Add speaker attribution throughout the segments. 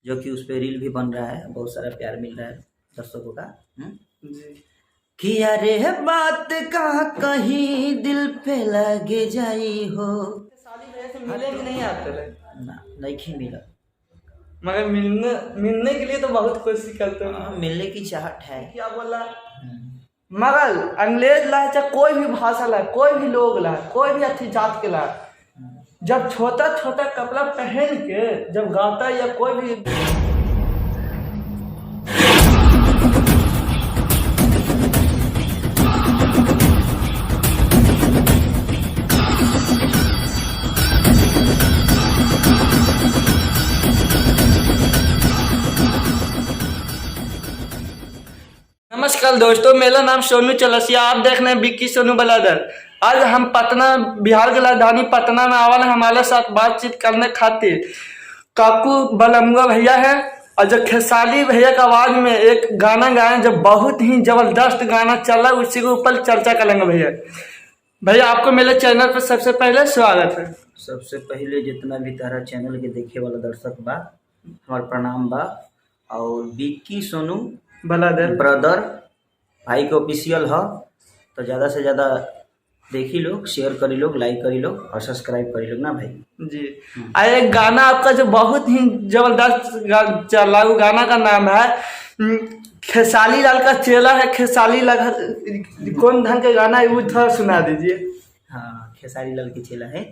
Speaker 1: जो कि उस पर रील भी बन रहा है, बहुत सारा प्यार मिल रहा है दर्शकों का।
Speaker 2: जी
Speaker 1: कि अरे बात का कहीं दिल पे लगे जाई हो।
Speaker 2: शादी भैया से मिले भी नहीं आते रहे,
Speaker 1: ना नहीं मिला,
Speaker 2: मगर मिलने के लिए तो बहुत कोशिश करते हैं।
Speaker 1: मिलने की चाहत है।
Speaker 2: क्या बोला, मगर अंग्रेज ला चाहे कोई भी भाषा ला, कोई भी लोग ला, कोई भी अच्छी जात के ला, जब छोटा छोटा कपड़ा पहन के जब गाता या कोई भी नमस्कार दोस्तों, मेरा नाम सोनू चलसिया, आप देख रहे हैं बिक्की सोनू ब्रदर। आज हम पटना, बिहार की राजधानी पटना में आवाल हमारे साथ बातचीत करने खातिर काकू बलमुआ भैया है, और जो खेसारी भैया की आवाज में एक गाना गाए जो बहुत ही जबरदस्त गाना चला, उसी के ऊपर चर्चा करेंगे। भैया आपको मेरे चैनल पर सबसे पहले स्वागत है।
Speaker 1: सबसे पहले जितना भी तारा चैनल के देखे वाला दर्शक बा, हमार प्रणाम बा। और बिक्की सोनू ब्रदर भाई के ऑफिशियल है, तो ज़्यादा से ज़्यादा देखी लोग, शेयर करी लोग, लाइक करी लोग और सब्सक्राइब करी लोग ना भाई
Speaker 2: जी। एक गाना आपका जो बहुत ही जबरदस्त चला, वो गाना का नाम है खेसारी लाल का चेला है। खेसारी लाल कौन ढंग का गाना है, वो थोड़ा सुना दीजिए।
Speaker 1: हाँ, खेसारी लाल की चेला है।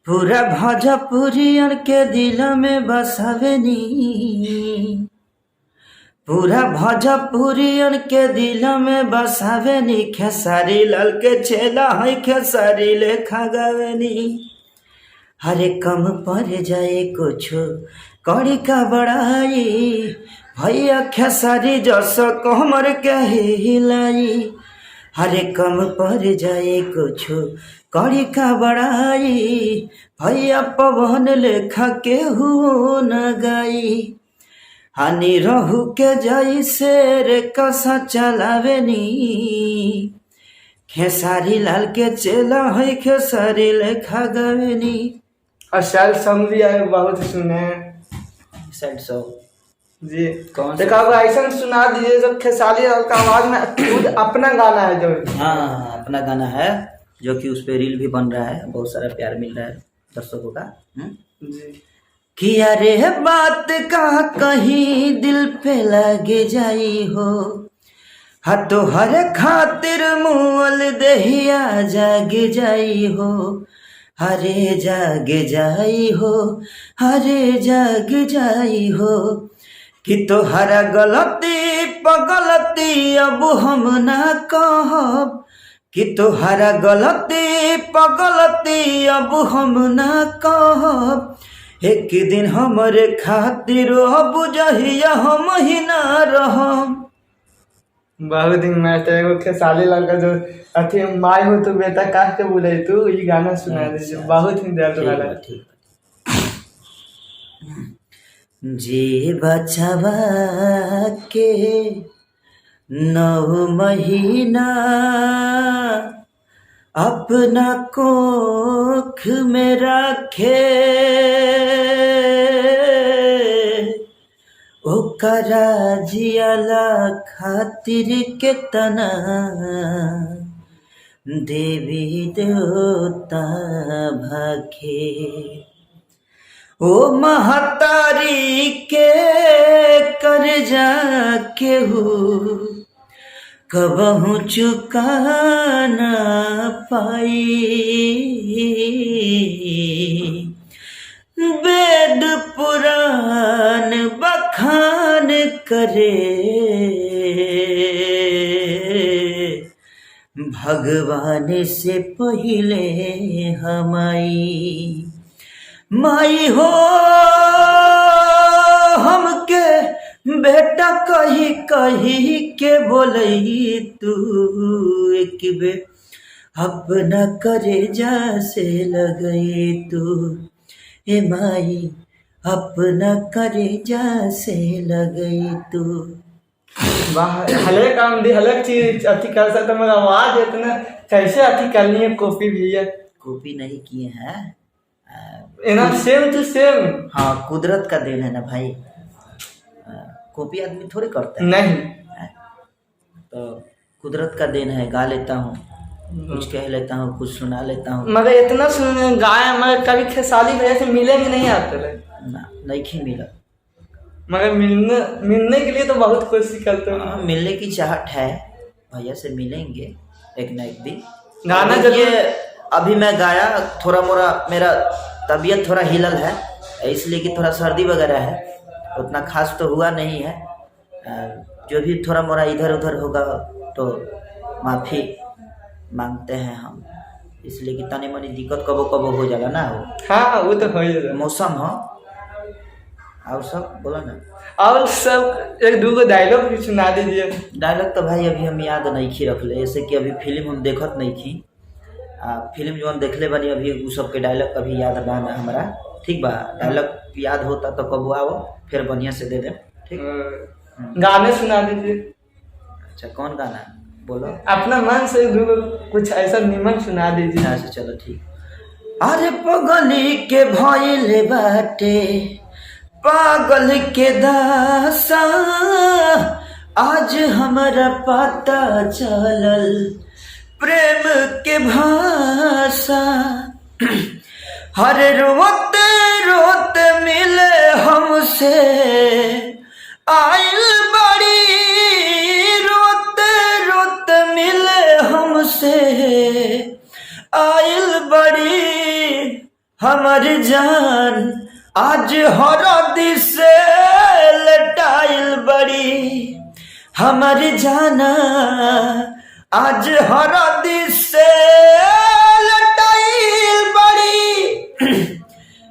Speaker 1: पूरा भोजपुरियन के दिल में बसावे नी, पूरा भोजपुरियन के दिल में बसावे नी, खेसारी लाल के चेला है, खेसारी लेखा गावे नी। हरे कम पर जाए कुछ कौड़ी का बड़ाई, भैया खेसारी जस कमर के हिलाई। हरे कम पर जाए कुछ कौड़ी का बड़ाई, भैया पवन लेखा के हो न गाई। हानि रहू के जाई शेर कसा चलावे नी, खेसारी लाल के चेला है, खेसारी लेखा गावे नी।
Speaker 2: और सैड सॉन्ग भी आए, बहुत सुने हैं
Speaker 1: सैड सॉन्ग
Speaker 2: जी।
Speaker 1: कौन
Speaker 2: देखा ऐसा सुना दीजिए जब खेसारी लाल का आवाज में खुद अपना गाना है जो।
Speaker 1: हाँ, अपना गाना है जो कि उस पर रील भी बन रहा है, बहुत सारा प्यार मिल रहा है दर्शकों का।
Speaker 2: जी
Speaker 1: कि अरे बात का कहीं दिल पे लगे जाई हो, तो हर खातिर मुअल देहिया जाग जाई हो। हरे जाग जाई हो, हरे जाग जाई हो। कि तोहरा गलती पगलती अब हम ना कहब, कि तोहरा गलती पगलती अब हम ना कहब। एक दिन हमरे खातिर अब जहिया हम ही ना रहम।
Speaker 2: बहुत दिन मैं तो खेसारी लाल का जो अथी माई हो तो बेटा काट के बोले तू, ये गाना सुना दीजिए, बहुत ही दर्द वाला।
Speaker 1: जी बचवा के 9 महीना अपना कोख में रखे, ओकरा जियाला खातिर केतना देवी देवता भाखे। ओ महतारी के कर्जा केहू कबहू चुका ना पाई, वेद पुराण बखान करे भगवान से पहिले हमाई। माई हो हमके बेटा कही कही के बोलई तू, एक बे अपना करेजा से लगई तू। हे माई अपना करेजा से लगई तू।
Speaker 2: हलेक काम दी, हलेक चीज अथी कर सकता, मगर आवाज इतना कैसे अथी करनी है। कॉपी भी है,
Speaker 1: कॉपी नहीं किए हैं,
Speaker 2: ना सेम टू सेम।
Speaker 1: हाँ, कुदरत का देन है ना भाई, कॉपी आदमी थोड़े करता है।
Speaker 2: नहीं
Speaker 1: तो कुदरत का देन है, गा लेता हूँ, कुछ कह लेता हूँ, कुछ सुना लेता हूँ।
Speaker 2: मगर इतना सुन गाय, मगर कभी खेसारी भैया से मिलेंगे नहीं आते रहे
Speaker 1: ना, नहीं मिला,
Speaker 2: मगर मिलने के लिए तो बहुत कोशिश करते हैं।
Speaker 1: हाँ, मिलने की चाहत है, भैया से मिलेंगे एक ना एक दिन।
Speaker 2: गाना
Speaker 1: ये अभी मैं गाया, थोड़ा मोरा मेरा तबीयत थोड़ा हिलल है, इसलिए कि थोड़ा सर्दी वगैरह है, उतना खास तो हुआ नहीं है। जो भी थोड़ा मोरा इधर उधर होगा तो माफ़ी मांगते हैं हम, इसलिए कि तनी मनी दिक्कत कबो कबो हो जाला ना।
Speaker 2: हाँ वो तो हो ही जाता।
Speaker 1: मौसम हो और सब बोला ना।
Speaker 2: और सब एक दो डायलॉग भी सुना दीजिए।
Speaker 1: डायलॉग तो भाई अभी हम याद नहीं खी रखले, जैसे कि अभी फिल्म हम देखत नहीं खी। फिल्म जो हम देखले बनी अभी उ सब के डायलॉग कभी याद ना ना हमारा, ठीक बा। डायलॉग याद होता तो कबो आओ, फिर बढ़िया से दे दे, ठीक।
Speaker 2: गाने सुना दीजिए।
Speaker 1: अच्छा, कौन गाना बोलो?
Speaker 2: अपना मन से कुछ ऐसा निमन सुना दीजिए।
Speaker 1: अच्छा चलो ठीक। अरे पगली के भइले बाटे पागल के दासा, आज हमारा पता चलल प्रेम के भाषा। हर रोते रोते मिले हमसे आइल बड़ी, रोते रोते मिले हमसे आइल बड़ी, हमारी जान आज हरदी से लटाइल बड़ी, हमारी जाना आज हरदी से लटाइल बड़ी।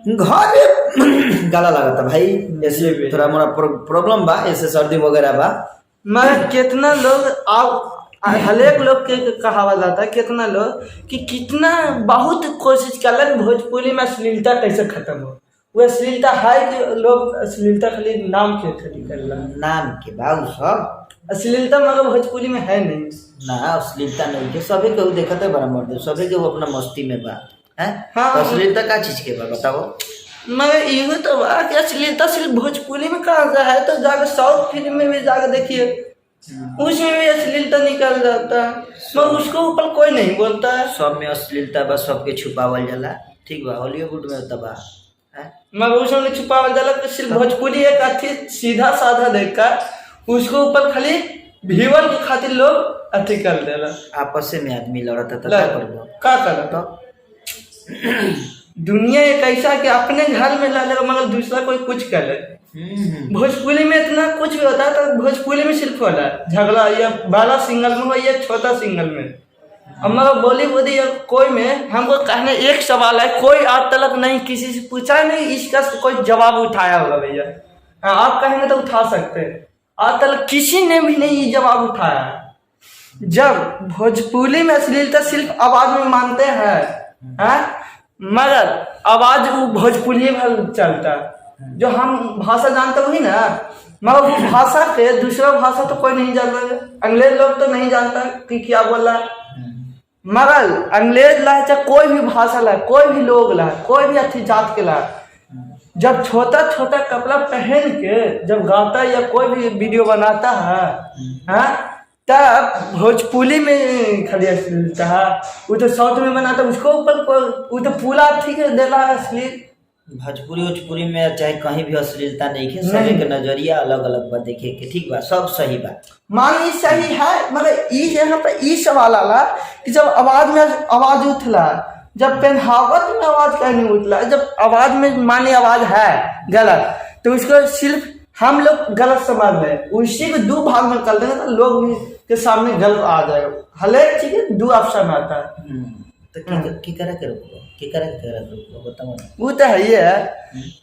Speaker 1: घर गाला लगा था भाई, ऐसे थोड़ा मोरा प्रॉब्लम बा, ऐसे सर्दी वगैरह बा।
Speaker 2: मैं कितना लोग आप हरेक लोग के कहावा जाता है, कितना लोग कि कितना बहुत कोशिश कर भोजपुरी में अश्लीलता कैसे खत्म हो। वो अश्लीलता है कि लोग अश्लीलता खाली नाम के खाली कर
Speaker 1: नाम के बाबू सब
Speaker 2: अश्लीलता, मगर भोजपुरी में है नहीं
Speaker 1: ना। अश्लीलता नहीं के सभी के देखते है बड़ा मर्द, सभी के वो अपना मस्ती में बा है।
Speaker 2: हाँ,
Speaker 1: तो अश्लीलता का चीज के बा बताओ?
Speaker 2: मगर ये तो बा कि अश्लीलता सिर्फ भोजपुरी में कहाँ से है, तो जाकर साउथ फिल्म में भी जाकर देखिए, उसमें भी अश्लीलता निकल जाता है, मगर उसको ऊपर कोई नहीं बोलता है।
Speaker 1: सब में अश्लीलता बस सबके छुपावल जाला, ठीक बा। हॉलीवुड में तबा है,
Speaker 2: मगर उसमें छुपावल जाला कि सिर्फ भोजपुरी एक अच्छी सीधा साधा देखकर उसको ऊपर खाली भीवर के खातिर लोग अथी कर देला।
Speaker 1: आपस में आदमी लड़ता था
Speaker 2: का कर तो दुनिया एक ऐसा कि अपने घर में लड़ेगा मगर दूसरा कोई कुछ करे। भोजपुरी में इतना कुछ भी होता है, तो भोजपुरी में सिर्फ होता है झगड़ा, या बड़ा सिंगल में हो या छोटा सिंगल में। अब मगर बॉलीवुड या कोई में हमको कहने एक सवाल है, कोई आज तक नहीं किसी से पूछा नहीं, इसका कोई जवाब उठाया होगा भैया। आप कहेंगे तो उठा सकते हैं, आज तक किसी ने भी नहीं जवाब उठाया। जब भोजपुरी में अश्लीलता सिर्फ आवाज में मानते हैं, मगर आवाज वो भोजपुरी में चलता है। जो हम भाषा जानते हुई ना, मगर वो भाषा के दूसरा भाषा तो कोई नहीं जानता है। अंग्रेज लोग तो नहीं जानता कि क्या बोल रहा है, मगर अंग्रेज ला चाहे कोई भी भाषा ला, कोई भी लोग ला, कोई भी अच्छी जात के ला, जब छोटा छोटा कपड़ा पहन के जब गाता है या कोई भी वीडियो बनाता है, तब भोजपुरी में खाली अश्लीलता है। वो तो साउथ में बनाता है, उसको ऊपर वो तो पूरा ठीक है देला अश्लील।
Speaker 1: भोजपुरी में चाहे कहीं भी अश्लीलता नहीं है, सभी के नजरिया अलग अलग बा देखे के, ठीक बा, सब सही बा।
Speaker 2: मान ली सही है, मगर यहाँ पे ई सवाल आला कि जब आवाज में आवाज उठला, जब पहनावत में आवाज कहीं नहीं उठला, जब आवाज में मान ली आवाज है गलत, तो उसको सिर्फ हम लोग गलत समझ रहे, उसी को दो भाग में कर देंगे तो लोग भी के सामने गलत आ जाएगा। हर एक चीज दो ऑप्शन आता है।
Speaker 1: तो की करे के रोको बताओ।
Speaker 2: वो तो है ही है।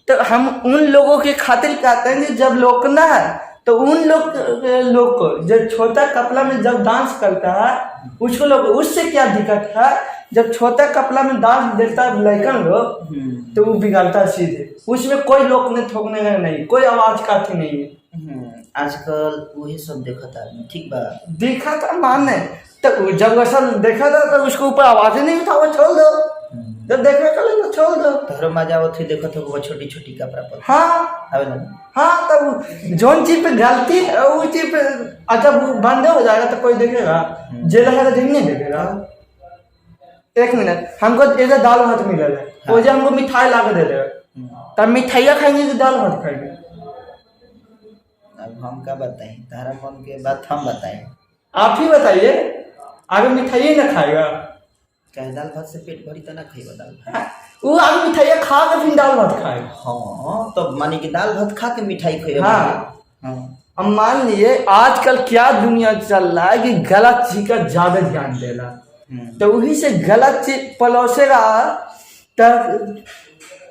Speaker 2: तो हम उन लोगों के खातिर कहते हैं कि जब लोकना है तो उन लोग को जो छोटा कपड़ा में जब डांस करता है उसको लोग, उससे क्या दिक्कत है। जब छोटा कपड़ा में डांस देखता है लड़कन लोग तो वो बिगड़ता है सीधे, उसमें कोई लोकने ठोकने का नहीं, कोई आवाज काठी नहीं है।
Speaker 1: आजकल वही सब देखा था, ठीक बा,
Speaker 2: देखा था माने, तो जब वैसा देखा था तो उसके ऊपर आवाज ही नहीं उठा, वो छोड़ दो। जब देखने का लगे छोड़ दो।
Speaker 1: तोहरो मजा आवत हुई देखो तो वो छोटी छोटी कपड़ा पर
Speaker 2: हाँ
Speaker 1: आवे ना।
Speaker 2: हाँ, तब जोन चीज पे गलती है वो चीज पे जब बंद हो जाएगा तो कोई देखेगा, जेल है तो नहीं देखेगा। एक मिनट, हमको जैसे दाल भात मिल रहा है, वो जो हमको मिठाई ला के दे देगा, तब मिठाइया खाएंगे कि दाल भात खाएंगे?
Speaker 1: अब हम क्या बताएं, तारा मन के बात हम बताएं।
Speaker 2: आप ही बताइए, आगे मिठाई ना खाएगा?
Speaker 1: कहे दाल भात से पेट भरी तो ना खाइबा दाल भात।
Speaker 2: वो आगे मिठाइया खा के फिर दाल भात खाएगा।
Speaker 1: हाँ तो मानी कि दाल भात खा के मिठाई खाइबा।
Speaker 2: हाँ। अब मान लिए आजकल क्या दुनिया चल रहा है कि गलत चीज का ज्यादा ध्यान देना, तो वही से गलत चीज पलोसेगा तब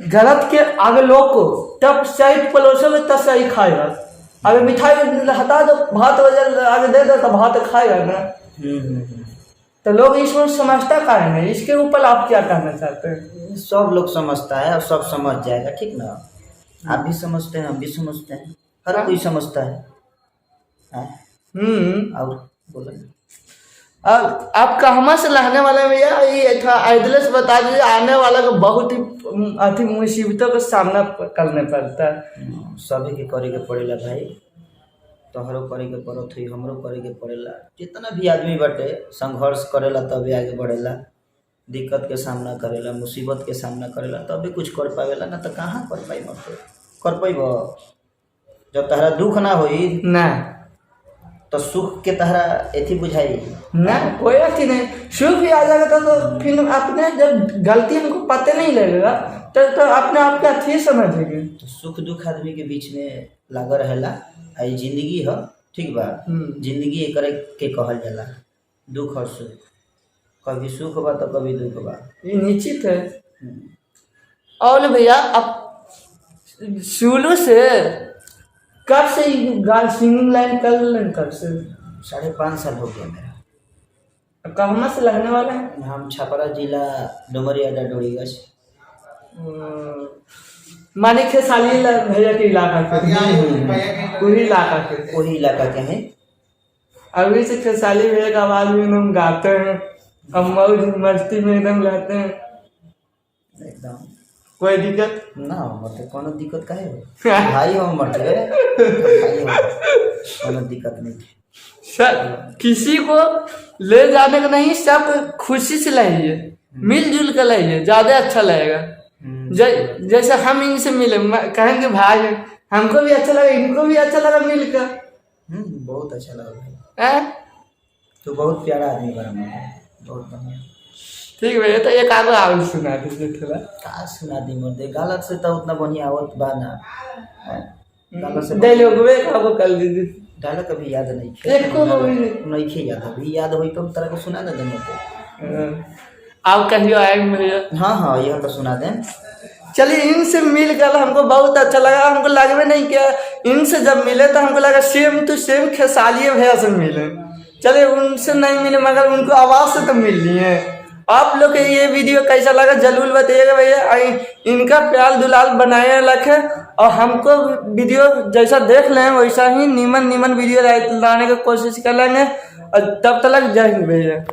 Speaker 2: गलत के आगे लोग को तब सही पलोसोगे तब सही खाएगा। अगर मिठाई हटा दो, भात वजह आगे दे दो तो भात खाएगा ना। तो लोग इसमें समझता का है नहीं, इसके ऊपर आप क्या कहना चाहते हैं?
Speaker 1: सब लोग समझता है और सब समझ जाएगा, ठीक ना। आप भी समझते हैं, हम भी समझते हैं, हर कोई समझता है। और बोलो
Speaker 2: अब आप कहवा से रहने वाले भैया, ये था एड्रेस बता दीजिए। आने वाला को बहुत ही अति मुसीबतों का सामना करने पड़ता है।
Speaker 1: सभी के करे के पड़ेला भाई, तोहरो करे के पड़त हुई, हमरो करे के पड़ेला। जितना भी आदमी बटे संघर्ष करेला तभी आगे बढ़ेला, दिक्कत के सामना करेला, मुसीबत के सामना करेला तभी कुछ कर पावेला, ना तो कहाँ कर पाई। मत कर पाइब जब तहरा दुख ना होई
Speaker 2: ना
Speaker 1: तो सुख के तहरा एथी बुझाई
Speaker 2: ना, कोई अथी नहीं। सुख भी आ जाएगा तो फिर अपने जब गलती हमको पता नहीं लगेगा तो अपने आप के अथी समझेंगे।
Speaker 1: तो सुख दुख आदमी के बीच में लगा रहेला। आई जिंदगी है, ठीक बा। जिंदगी एकरे के कहल जाला, दुख और सुख। कभी सुख बा तो कभी दुख बा,
Speaker 2: ये निश्चित है। और भैया अब शुरू से कब से सिंगिंग लाइन कर लें? कब से?
Speaker 1: 5.5 साल हो गया मेरा।
Speaker 2: कहवा से लगने वाले हैं?
Speaker 1: हम छपरा जिला डुमरिया डोरीगंज।
Speaker 2: माने खेसाली भैया के इलाका के, पूरी इलाका के,
Speaker 1: वही इलाका के हैं।
Speaker 2: अभी से खेसाली भैया का आवाज में एकदम गाते हैं, अब मौज मस्ती में एकदम रहते हैं।
Speaker 1: एकदम
Speaker 2: कोई दिक्कत
Speaker 1: ना मतलब कोनो दिक्कत काहे हो भाई, हम मरते भाई हो, कोनो दिक्कत नहीं।
Speaker 2: सर किसी को ले जाने का नहीं, सब खुशी से लाइए, मिलजुल कर लाइए, ज्यादा अच्छा लगेगा। जैसे हम इनसे मिले कहेंगे भाई, हमको भी अच्छा लगा, इनको भी अच्छा लगा मिलकर।
Speaker 1: बहुत अच्छा लगा भाई, तो बहुत प्यारा आदमी बना, बहुत बढ़िया।
Speaker 2: ठीक भैया, तो एक आगे आवाज सुना दीजिए थोड़ा।
Speaker 1: का सुना दी मर्दे, गलत से तो उतना बढ़िया आवत बा ना, गलत से
Speaker 2: डायलॉग वे काबू कर दीजिए।
Speaker 1: डायलॉग कभी याद नहीं,
Speaker 2: एक को
Speaker 1: नहीं खे याद, अभी याद होई तो तरह को सुना ना दे मर्दे।
Speaker 2: आप कहियो आएंगे भैया?
Speaker 1: हाँ यह तो सुना दें।
Speaker 2: चलिए, इनसे मिल कर हमको बहुत अच्छा लगा। हमको लगवे नहीं किया, इनसे जब मिले तो हमको लगा सेम टू सेम खेसाली भैया से मिले। चलिए, उनसे नहीं मिले मगर उनको आवाज़ से तो मिल लिए। आप लोग के ये वीडियो कैसा लगा जरूर बताइएगा भैया। इनका प्यार दुलाल बनाए रखे और हमको वीडियो जैसा देख लें वैसा ही नीमन वीडियो लाने की कोशिश कर लेंगे। और तब तक जय हिंद भैया।